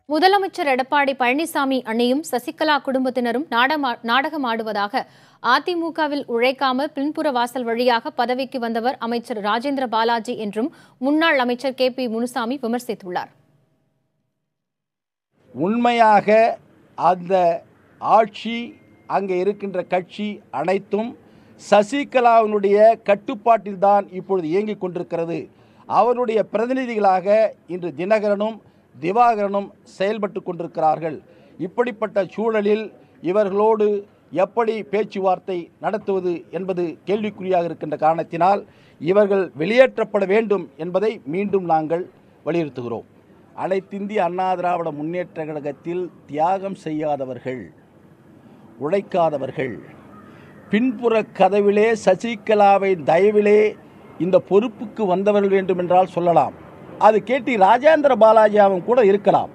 முதலமைச்சர் எடப்பாடி பழனிசாமி அணியும் சசிகலா குடும்பத்தினரும் நாடகமாடுவதாக அதிமுகவில் உழைக்காமல் பின்புற வாசல் வழியாக பதவிக்கு வந்தவர் அமைச்சர் ராஜேந்திர பாலாஜி என்றும் முன்னாள் அமைச்சர் KP முனுசாமி விமர்சித்துள்ளார். உண்மையாக அந்த ஆட்சி அங்கே இருக்கின்ற கட்சி அனைத்தும் சசிகலாவினுடைய கட்டுப்பாட்டில்தான் இப்பொழுது இயங்கிக் கொண்டிருக்கிறது. அவருடைய பிரதிநிதிகளாக இன்று தினகரனும் திவாகரனும் செயல்பட்டு கொண்டிருக்கிறார்கள். இப்படிப்பட்ட சூழலில் இவர்களோடு எப்படி பேச்சுவார்த்தை நடத்துவது என்பது கேள்விக்குறியாக இருக்கின்ற காரணத்தினால் இவர்கள் வெளியேற்றப்பட வேண்டும் என்பதை மீண்டும் நாங்கள் வலியுறுத்துகிறோம். அனைத்திந்திய அண்ணா திராவிட முன்னேற்ற கழகத்தில் தியாகம் செய்யாதவர்கள், உழைக்காதவர்கள், பின்புற கதவிலே சசிகலாவை தயவிலே இந்த பொறுப்புக்கு வந்தவர்கள் வேண்டுமென்றால் சொல்லலாம். அது KT ராஜேந்திர பாலாஜியாவும் கூட இருக்கலாம்.